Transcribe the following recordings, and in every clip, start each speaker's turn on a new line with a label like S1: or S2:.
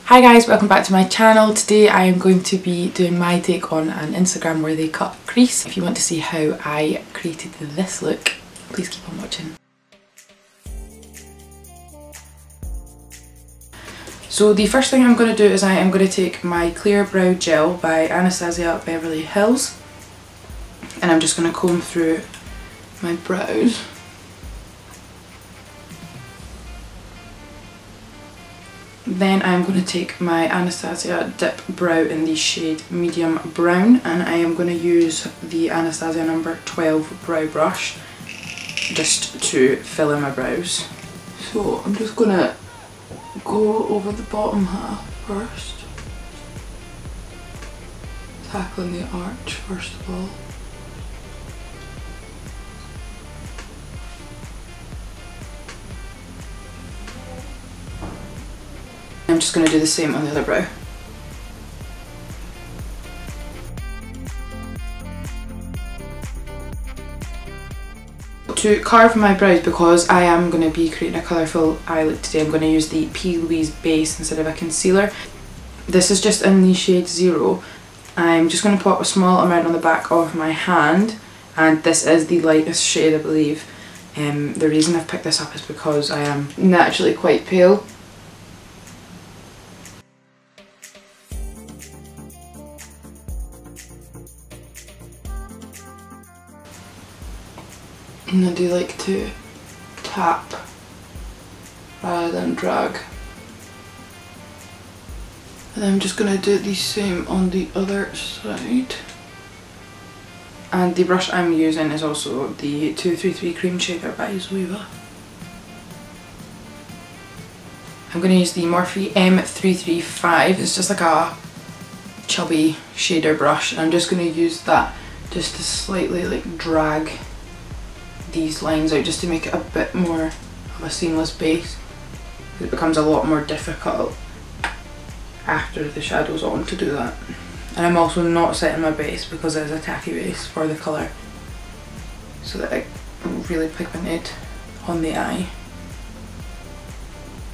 S1: Hi guys, welcome back to my channel. Today I am going to be doing my take on an Instagram where they cut crease. If you want to see how I created this look, please keep on watching. So the first thing I'm going to do is I am going to take my Clear Brow Gel by Anastasia Beverly Hills and I'm just going to comb through my brows. Then I'm going to take my Anastasia Dip Brow in the shade Medium Brown and I am going to use the Anastasia number 12 brow brush just to fill in my brows. So I'm just going to go over the bottom half first, tackling the arch first of all. I'm just going to do the same on the other brow. To carve my brows, because I am going to be creating a colourful eye look today, I'm going to use the P. Louise base instead of a concealer. This is just in the shade 0. I'm just going to pop a small amount on the back of my hand, and this is the lightest shade I believe. The reason I've picked this up is because I am naturally quite pale. And I do like to tap rather than drag. And I'm just going to do the same on the other side. And the brush I'm using is also the 233 Cream Shaper by Weasel. I'm going to use the Morphe M335. It's just like a chubby shader brush. And I'm just going to use that just to slightly like drag these lines out, just to make it a bit more of a seamless base. It becomes a lot more difficult after the shadow's on to do that. And I'm also not setting my base because it is a tacky base for the colour, so that it's really pigmented on the eye.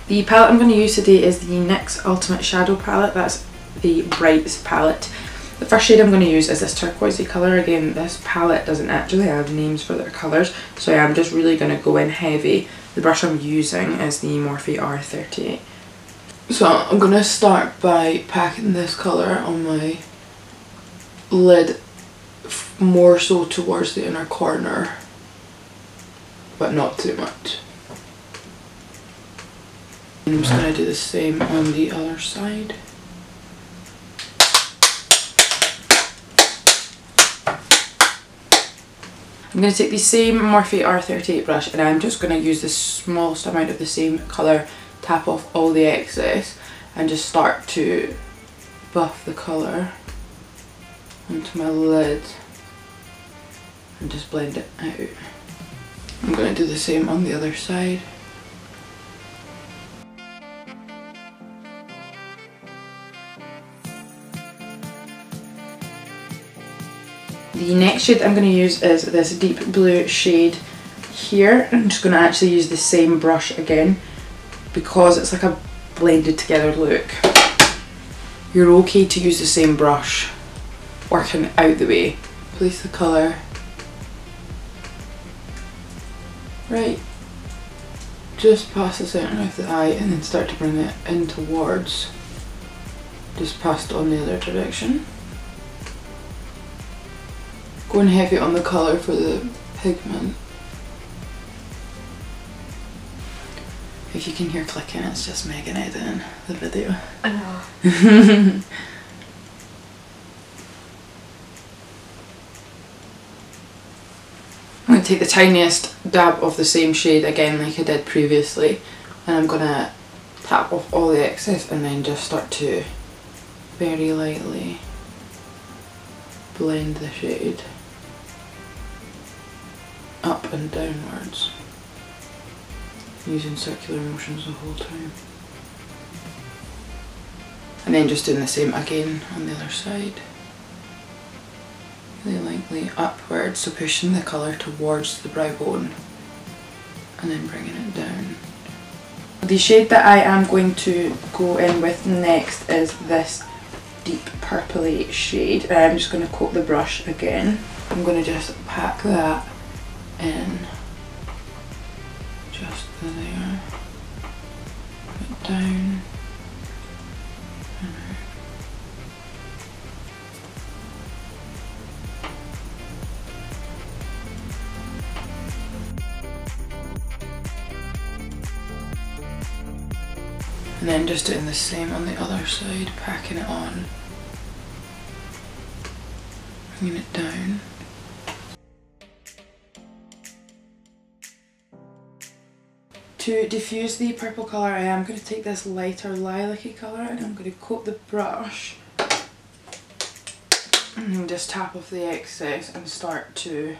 S1: The palette I'm going to use today is the NYX Ultimate Shadow Palette. That's the Brights palette. The first shade I'm going to use is this turquoisey colour. Again, this palette doesn't actually have names for their colours, so I'm just really going to go in heavy. The brush I'm using is the Morphe R38. So I'm going to start by packing this colour on my lid, more so towards the inner corner, but not too much. I'm just going to do the same on the other side. I'm going to take the same Morphe R38 brush and I'm just going to use the smallest amount of the same colour, tap off all the excess and just start to buff the colour onto my lid and just blend it out. I'm going to do the same on the other side. The next shade I'm going to use is this deep blue shade here. I'm just going to actually use the same brush again because it's like a blended together look. You're okay to use the same brush working out the way. Place the colour right just past the centre of the eye and then start to bring it in towards, just past on the other direction. Going heavy on the colour for the pigment. If you can hear clicking, it's just Megan editing the video.
S2: I know.
S1: I'm going to take the tiniest dab of the same shade again like I did previously, and I'm going to tap off all the excess and then just start to very lightly blend the shade up and downwards, using circular motions the whole time. And then just doing the same again on the other side. Really lightly upwards, so pushing the colour towards the brow bone and then bringing it down. The shade that I am going to go in with next is this deep purpley shade. I'm just going to coat the brush again. I'm going to just pack that in just there, put it down, and then just doing the same on the other side, packing it on, bringing it down. To diffuse the purple colour, I am going to take this lighter lilac-y colour and I'm going to coat the brush and just tap off the excess and start to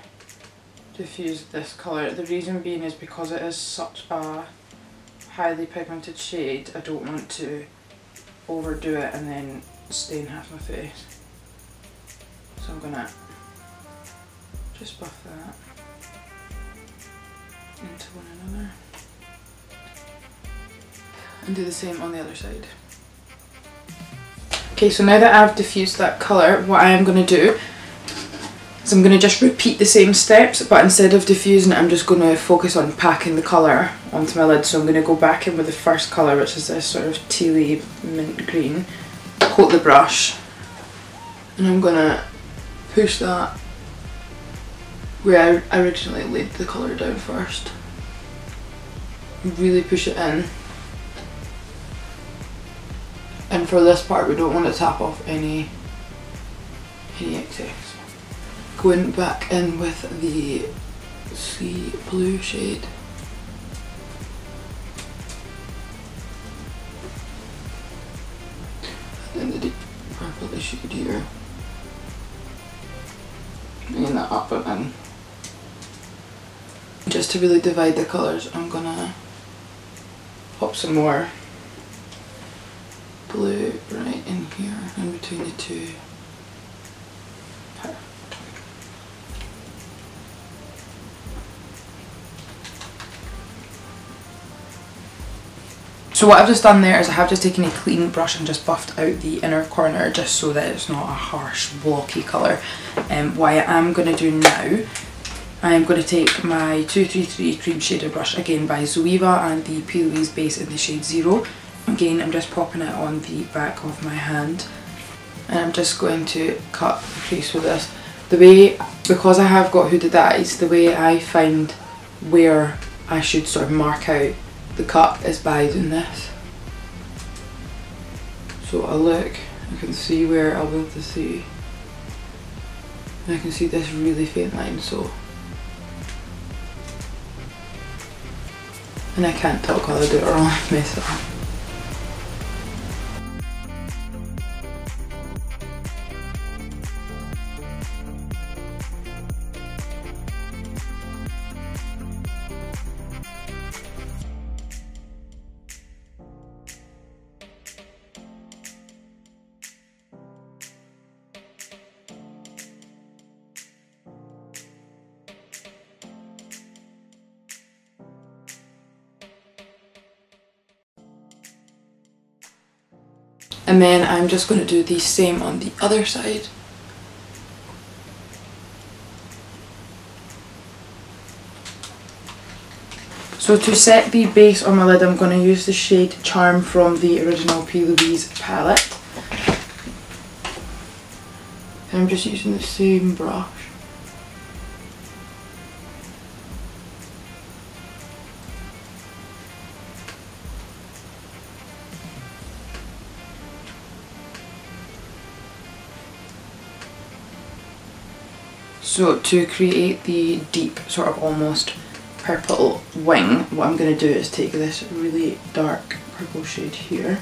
S1: diffuse this colour. The reason being is because it is such a highly pigmented shade, I don't want to overdo it and then stain half my face. So I'm going to just buff that into one another. And do the same on the other side. Okay, so now that I've diffused that colour, what I am going to do is I'm going to just repeat the same steps, but instead of diffusing it, I'm just going to focus on packing the colour onto my lid. So I'm going to go back in with the first colour, which is this sort of tealy mint green, coat the brush, and I'm going to push that where I originally laid the colour down first. Really push it in. And for this part we don't want to tap off any excess. Going back in with the sea blue shade. And then the deep purple shade here. Bringing that up and in. Just to really divide the colours, I'm gonna pop some more blue right in here, in between the two. So what I've just done there is I have just taken a clean brush and just buffed out the inner corner just so that it's not a harsh blocky colour. What I am going to do now, I am going to take my 233 cream shader brush, again by Zoeva, and the P. Louise base in the shade 0. Again, I'm just popping it on the back of my hand and I'm just going to cut the crease with this. The way, because I have got hooded eyes, the way I find where I should sort of mark out the cut is by doing this. So I'll look, I can see where I'll be able to see, and I can see this really faint line, so, and I can't tell because I do it wrong, I mess it up. And then I'm just going to do the same on the other side. So to set the base on my lid, I'm going to use the shade Charm from the original P. Louise palette. And I'm just using the same brush. So to create the deep, sort of almost purple wing, what I'm going to do is take this really dark purple shade here,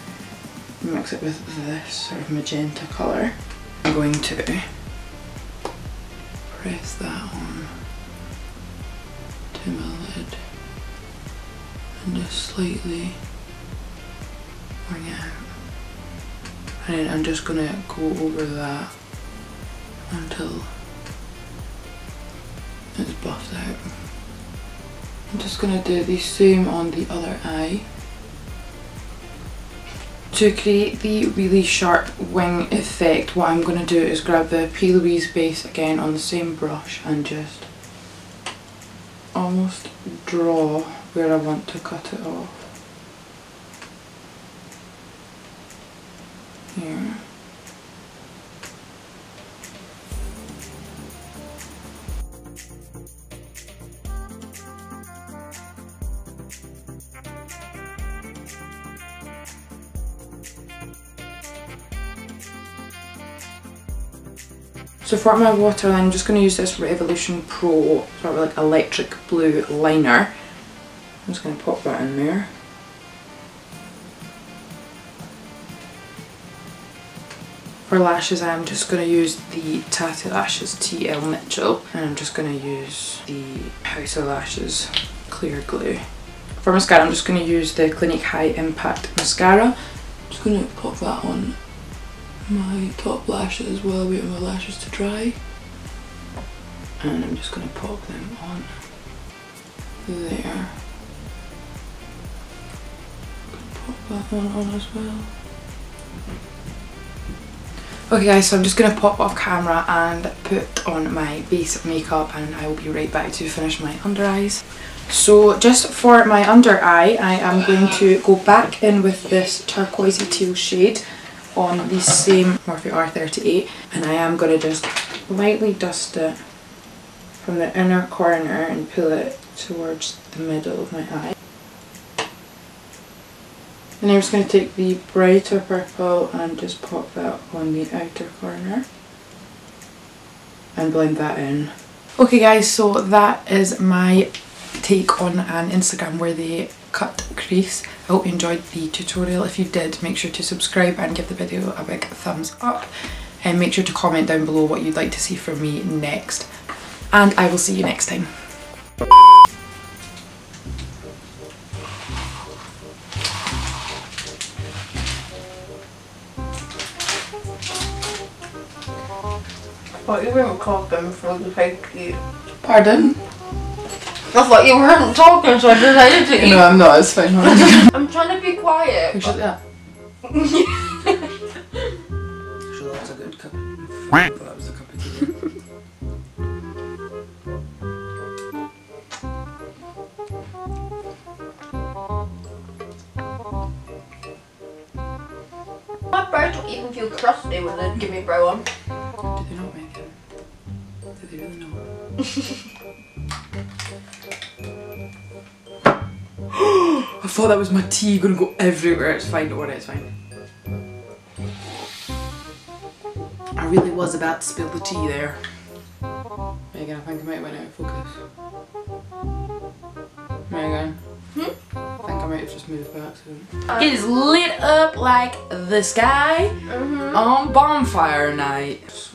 S1: mix it with this sort of magenta colour. I'm going to press that on to my lid and just slightly bring it out. And then I'm just going to go over that until it's buffed out. I'm just going to do the same on the other eye. To create the really sharp wing effect, what I'm going to do is grab the P. Louise base again on the same brush and just almost draw where I want to cut it off. Here. So for my waterline, I'm just going to use this Revolution Pro sort of like electric blue liner. I'm just going to pop that in there. For lashes, I'm just going to use the Tatty Lashes TL Mitchell, and I'm just going to use the House of Lashes Clear Glue. For mascara, I'm just going to use the Clinique High Impact Mascara. I'm just going to pop that on my top lashes while I wait on my lashes to dry. And I'm just going to pop them on there. Pop that one on as well. Okay guys, so I'm just going to pop off camera and put on my base makeup, and I will be right back to finish my under eyes. So just for my under eye, I am going to go back in with this turquoisey teal shade on the same Morphe R38, and I am going to just lightly dust it from the inner corner and pull it towards the middle of my eye. And I'm just going to take the brighter purple and just pop that on the outer corner and blend that in. Okay guys, so that is my take on an Instagram worthy cut crease. I hope you enjoyed the tutorial. If you did, make sure to subscribe and give the video a big thumbs up, and make sure to comment down below what you'd like to see from me next, and I will see you next time.
S2: I thought you weren't talking for the fake.
S1: Pardon?
S2: I thought you weren't talking, so I decided to eat.
S1: No, I'm not, it's fine.
S2: I'm trying to be quiet.
S1: We should, yeah. Actually, that's a good cup. That was a cup of tea.
S2: My brows don't even feel crusty when they give me brow on.
S1: Do they not make it? Do they really not? I thought that was my tea gonna go everywhere. It's fine, don't worry, it's fine. I really was about to spill the tea there. Megan, I think I might have went out of focus. Megan? I think I might have just moved by accident. It is lit up like the sky on bonfire night.